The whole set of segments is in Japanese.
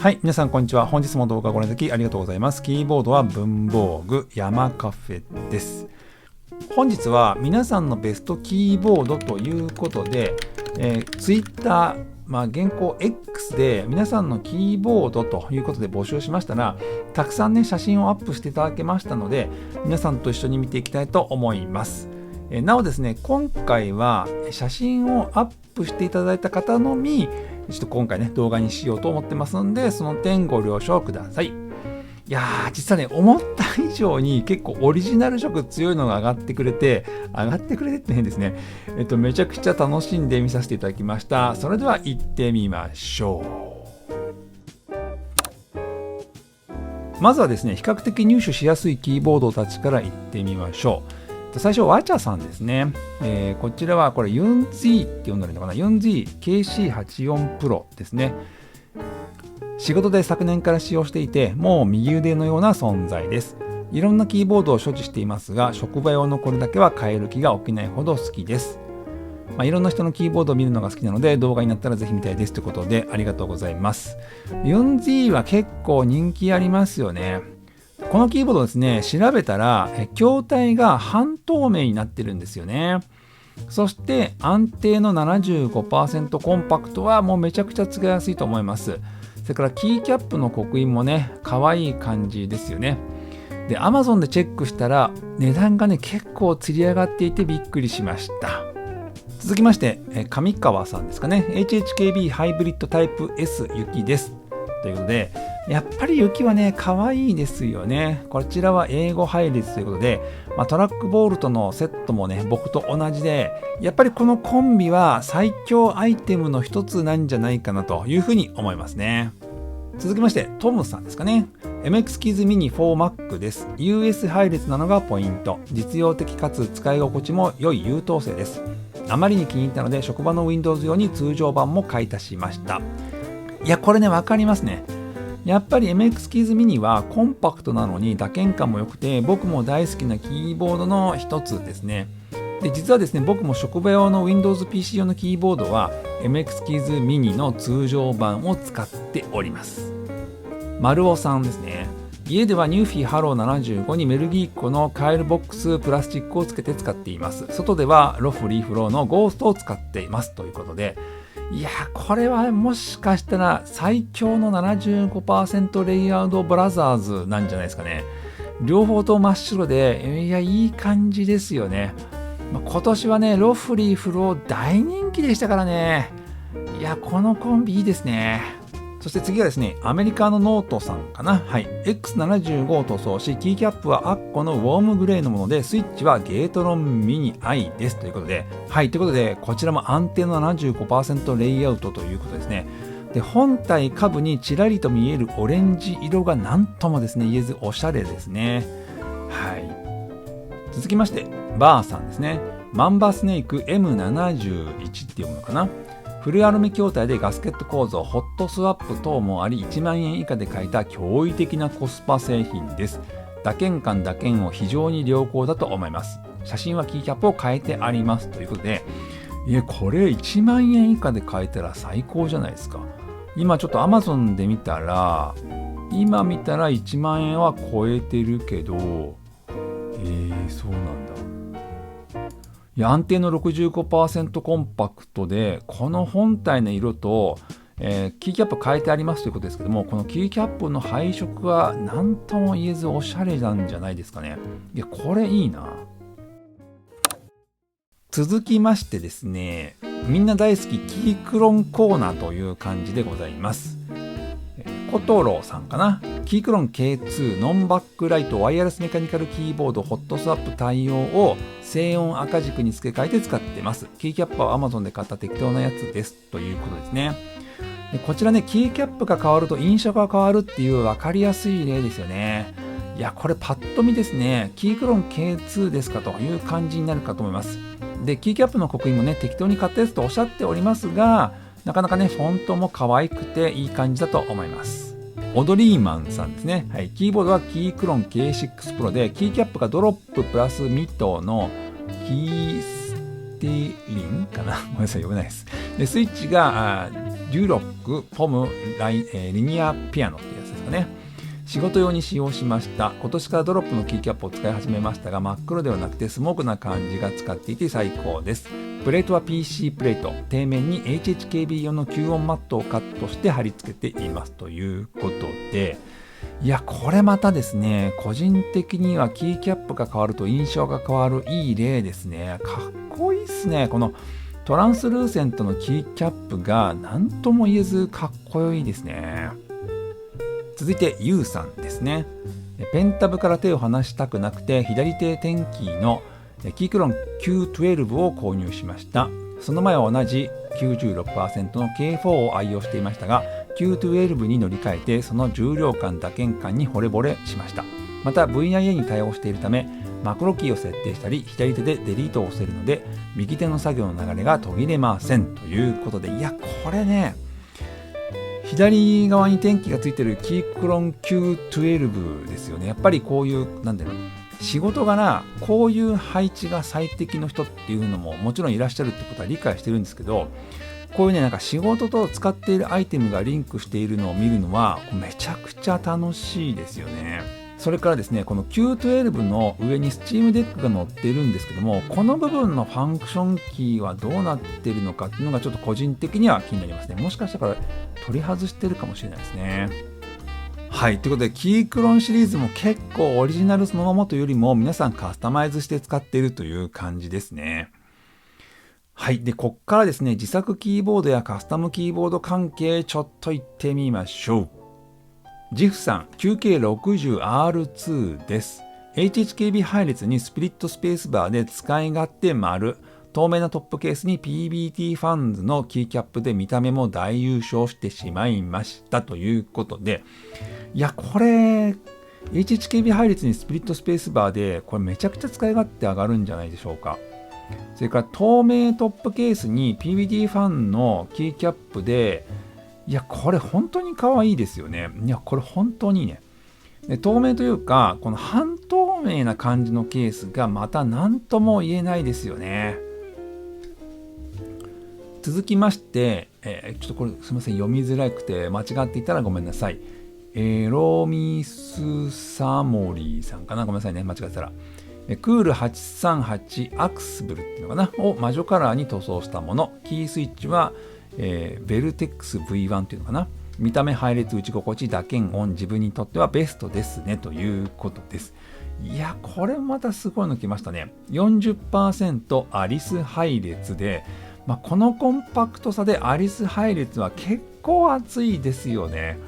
はい、皆さんこんにちは。本日も動画をご覧いただきありがとうございます。キーボードは文房具山カフェです。本日は皆さんのベストキーボードということで、Twitter、現行 X で皆さんのキーボードということで募集しましたら、たくさんね、写真をアップしていただけましたので、皆さんと一緒に見ていきたいと思います。なおですね、今回は写真をアップしていただいた方のみ、ちょっと今回ね、動画にしようと思ってますんで、その点ご了承ください。いやー、実はね、思った以上に結構オリジナル色強いのが上がってくれてって変ですね。めちゃくちゃ楽しんで見させていただきました。それでは行ってみましょう。まずはですね、比較的入手しやすいキーボードたちから行ってみましょう。最初、ワチャさんですね。こちらはこれ Yunzi って呼んでるのかな Yunzi KC84 Pro ですね。仕事で昨年から使用していて、もう右腕のような存在です。いろんなキーボードを所持していますが、職場用のこれだけは変える気が起きないほど好きです。いろんな人のキーボードを見るのが好きなので、動画になったらぜひ見たいですということで、ありがとうございます。Yunzi は結構人気ありますよね。このキーボードですね、調べたら筐体が半透明になってるんですよね。そして安定の 75% コンパクトはもうめちゃくちゃ使いやすいと思います。それからキーキャップの刻印もね、可愛い感じですよね。で、Amazon でチェックしたら値段がね、結構つり上がっていてびっくりしました。続きまして、上川さんですかね。HHKB ハイブリッドタイプ S 雪です。ということで、やっぱり雪はね、可愛いですよね。こちらは英語配列ということで、トラックボールとのセットもね、僕と同じで、やっぱりこのコンビは最強アイテムの一つなんじゃないかなというふうに思いますね。続きまして、トムさんですかね。MX キーズミニ 4Mac です。US 配列なのがポイント。実用的かつ使い心地も良い優等生です。あまりに気に入ったので、職場の Windows 用に通常版も買い足しました。いや、これね、わかりますね。やっぱり MX キーズミニはコンパクトなのに打鍵感も良くて、僕も大好きなキーボードの一つですね。で、実はですね、僕も職場用の Windows PC 用のキーボードは MX キーズミニの通常版を使っております。丸尾さんですね。家ではニューフィーハロー75にメルギーコのカエルボックスプラスチックをつけて使っています。外ではロフリーフローのゴーストを使っていますということで、いやー、これはもしかしたら最強の 75% レイヤードブラザーズなんじゃないですかね。両方と真っ白で、いや、いい感じですよね。今年はね、ロフリーフロー大人気でしたからね。いや、このコンビいいですね。そして次はですね、アメリカのノートさんかな。はい。X75 を塗装し、キーキャップはアッコのウォームグレーのもので、スイッチはゲートロンミニ i です。ということで、はい。ということで、こちらも安定の 75% レイアウトということですね。で、本体下部にちらりと見えるオレンジ色がなんともですね、言えずおしゃれですね。はい。続きまして、バーさんですね。マンバスネーク M71 っていうのかな。フルアルミ筐体でガスケット構造、ホットスワップ等もあり、1万円以下で買えた驚異的なコスパ製品です。打鍵感打鍵を非常に良好だと思います。写真はキーキャップを変えてありますということで、これ1万円以下で買えたら最高じゃないですか。今ちょっと Amazon で見たら1万円は超えてるけど、そうなんだ。いや、安定の 65% コンパクトで、この本体の色と、キーキャップ変えてありますということですけども、このキーキャップの配色は何とも言えずおしゃれなんじゃないですかね。いや、これいいな。続きましてですね、みんな大好きキークロンコーナーという感じでございます。コトロさんかな。キークロン K2 ノンバックライトワイヤレスメカニカルキーボードホットスワップ対応を静音赤軸に付け替えて使ってます。キーキャップは Amazon で買った適当なやつですということですね。で、こちらね、キーキャップが変わると印象が変わるっていう分かりやすい例ですよね。いや、これパッと見ですね、キークロン K2 ですかという感じになるかと思います。で、キーキャップの刻印もね、適当に買ったやつとおっしゃっておりますが、なかなかね、フォントも可愛くていい感じだと思います。オドリーマンさんですね。はい。キーボードはキークロン K6 Pro で、キーキャップがドロッププラスミトのキーステリンかなごめんなさい、読めないです。で、スイッチがデュロックポムリニアピアノってやつですかね。仕事用に使用しました。今年からドロップのキーキャップを使い始めましたが、真っ黒ではなくてスモークな感じが使っていて最高です。プレートは PC プレート、底面に HHKB 用の吸音マットをカットして貼り付けていますということで、いやこれまたですね、個人的にはキーキャップが変わると印象が変わるいい例ですね。かっこいいですね。このトランスルーセントのキーキャップが何とも言えずかっこよいですね。続いて U さんですね。ペンタブから手を離したくなくて左手点キーのキークロン Q12 を購入しました。その前は同じ 96% の K4 を愛用していましたが Q12 に乗り換えてその重量感打鍵感に惚れ惚れしました。また VIA に対応しているためマクロキーを設定したり左手でデリートを押せるので右手の作業の流れが途切れませんということで、いやこれね、左側に点キがついてるキークロン Q12 ですよね。やっぱりこういうなんだろう、仕事柄こういう配置が最適の人っていうのももちろんいらっしゃるってことは理解してるんですけど、こういうねなんか仕事と使っているアイテムがリンクしているのを見るのはめちゃくちゃ楽しいですよね。それからですね、この Q12 の上に Steam Deck が載っているんですけども、この部分のファンクションキーはどうなっているのかっていうのがちょっと個人的には気になりますね。もしかしたら取り外してるかもしれないですね。はい、ということでキークロンシリーズも結構オリジナルそのままというよりも皆さんカスタマイズして使っているという感じですね。はい、でこっからですね、自作キーボードやカスタムキーボード関係ちょっと行ってみましょう。ジフさん 9K60R2 です。 HHKB 配列にスプリットスペースバーで使い勝手丸、透明なトップケースに PBT ファンズのキーキャップで見た目も大優勝してしまいましたということで、いやこれ HHKB 配列にスプリットスペースバーでこれめちゃくちゃ使い勝手上がるんじゃないでしょうか。それから透明トップケースに PBT ファンのキーキャップで、いやこれ本当に可愛いですよね。いやこれ本当にいいね。で透明というかこの半透明な感じのケースがまた何とも言えないですよね。続きまして、ちょっとこれすみません読みづらくて間違っていたらごめんなさい。ロミスサモリーさんかな、ごめんなさいね間違ってたら。クール838アクスブルっていうのかなを魔女カラーに塗装したもの。キースイッチはベルテックス V1 っていうのかな。見た目配列打ち心地打鍵音、自分にとってはベストですねということです。いやこれまたすごいの来ましたね。 40% アリス配列で、このコンパクトさでアリス配列は結構熱いですよね。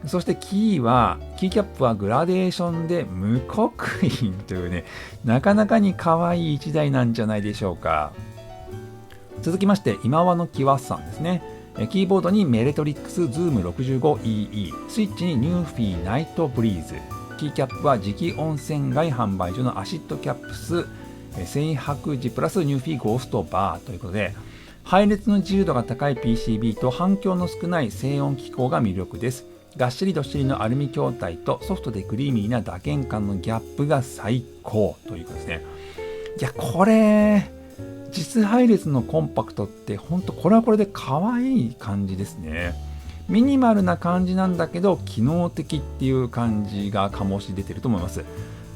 そしてキーキャップはグラデーションで無刻印というね、なかなかに可愛い一台なんじゃないでしょうか。続きまして今和のキワさんですね。キーボードにメレトリックスズーム 65EE、 スイッチにニューフィーナイトブリーズ、キーキャップは磁気温泉街販売所のアシッドキャップス精白磁プラスニューフィーゴーストバーということで、配列の自由度が高い PCB と反響の少ない静音機構が魅力です。がっしりどっしりのアルミ筐体とソフトでクリーミーな打鍵感のギャップが最高ということですね。いやこれ実配列のコンパクトって本当これはこれで可愛い感じですね。ミニマルな感じなんだけど機能的っていう感じが醸し出てると思います。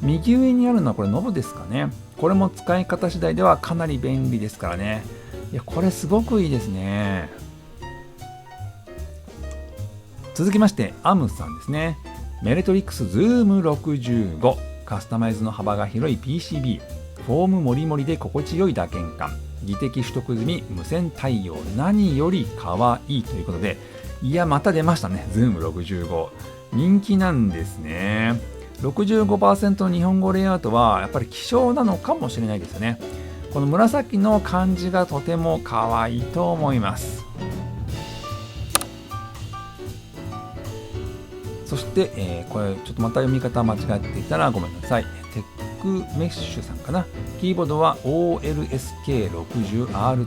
右上にあるのはこれノブですかね。これも使い方次第ではかなり便利ですからね。いやこれすごくいいですね。続きましてアムさんですね。メレトリックスズーム65、カスタマイズの幅が広い PCB、 フォームもりもりで心地よい打鍵感、技的取得済み無線対応、何より可愛いということで、いやまた出ましたね。ズーム65人気なんですね。 65% の日本語レイアウトはやっぱり希少なのかもしれないですよね。この紫の感じがとても可愛いと思います。そして、これちょっとまた読み方間違っていたらごめんなさい。テックメッシュさんかな。キーボードは OLSK60R2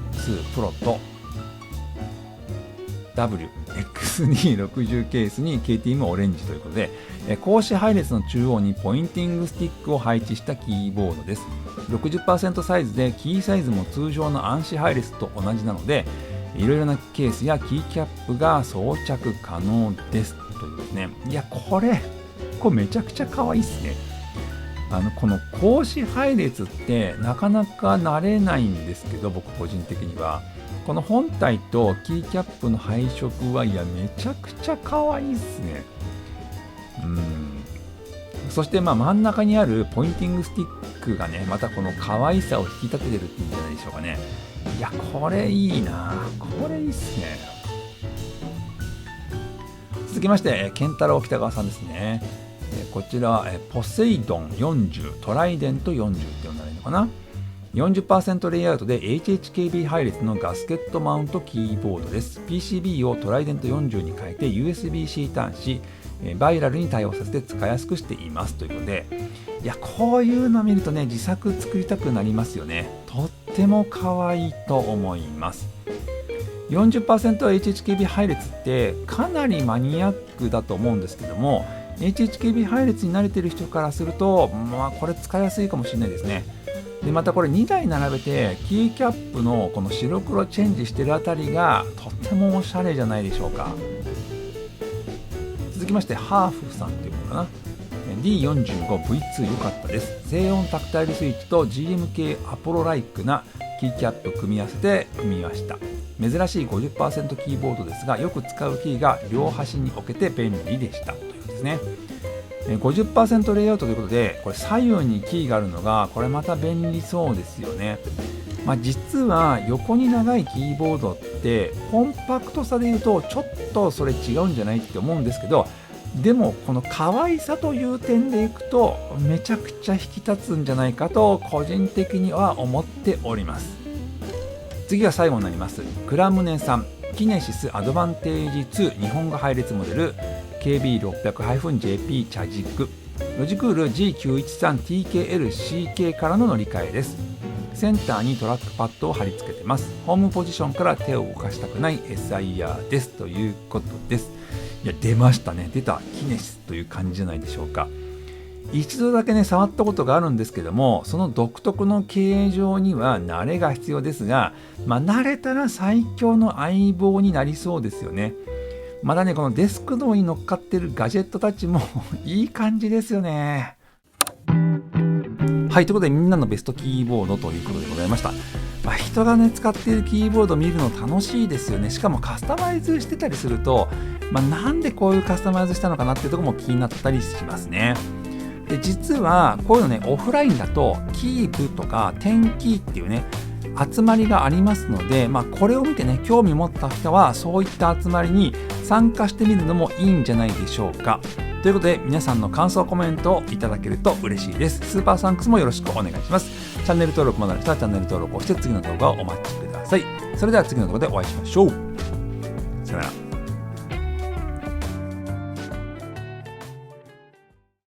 Pro と WXD60 ケースに KTM オレンジということで、格子配列の中央にポインティングスティックを配置したキーボードです。 60% サイズでキーサイズも通常の暗視配列と同じなので、いろいろなケースやキーキャップが装着可能ですというですね。いや、これめちゃくちゃ可愛いっすね。この格子配列ってなかなか慣れないんですけど、僕個人的にはこの本体とキーキャップの配色はいやめちゃくちゃ可愛いっすね。そして真ん中にあるポインティングスティックがね、またこの可愛さを引き立ててるっていうんじゃないでしょうかね。いや、これいいな、これいいっすね。続きまして健太郎北川さんですね。こちらはポセイドン40、トライデント40って呼んだらいいのかな。40% レイアウトで HHKB 配列のガスケットマウントキーボードです。 PCB をトライデント40に変えて USB-C 端子バイラルに対応させて使いやすくしていますということで、いや、こういうの見るとね、自作作りたくなりますよね。とっても可愛いと思います。 40%HHKB 配列ってかなりマニアックだと思うんですけども、 HHKB 配列に慣れてる人からするとこれ使いやすいかもしれないですね。でまたこれ2台並べてキーキャップのこの白黒チェンジしてるあたりがとってもおしゃれじゃないでしょうか。続きましてハーフさんっていうのかな。 D45V2 良かったです。静音タクタイルスイッチと GMK アポロライクなキーキャップ組み合わせて組みました。珍しい 50% キーボードですが、よく使うキーが両端に置けて便利でしたということですね。50% レイアウトということで、これ左右にキーがあるのがこれまた便利そうですよね。実は横に長いキーボードってコンパクトさでいうとちょっとそれ違うんじゃないって思うんですけど、でもこの可愛さという点でいくとめちゃくちゃ引き立つんじゃないかと個人的には思っております。次が最後になります。クラムネさん、キネシスアドバンテージ2日本語配列モデル KB600-JP チャジックロジクール G913TKLCK からの乗り換えです。センターにトラックパッドを貼り付けてます。ホームポジションから手を動かしたくない SIR ですということです。いや、出ましたね。出たキネシスという感じじゃないでしょうか。一度だけね触ったことがあるんですけども、その独特の形状には慣れが必要ですが、慣れたら最強の相棒になりそうですよね。まだね、このデスクの上に乗っかってるガジェットたちもいい感じですよね。はい、ということでみんなのベストキーボードということでございました。人がね使っているキーボードを見るの楽しいですよね。しかもカスタマイズしてたりすると、なんでこういうカスタマイズしたのかなっていうところも気になったりしますね。で実はこういうのね、オフラインだとキープとか10キーっていうね集まりがありますので、これを見てね興味持った人はそういった集まりに参加してみるのもいいんじゃないでしょうか。ということで皆さんの感想コメントをいただけると嬉しいです。スーパーサンクスもよろしくお願いします。チャンネル登録まだの人はチャンネル登録をして次の動画をお待ちください。それでは次の動画でお会いしましょう。さよなら。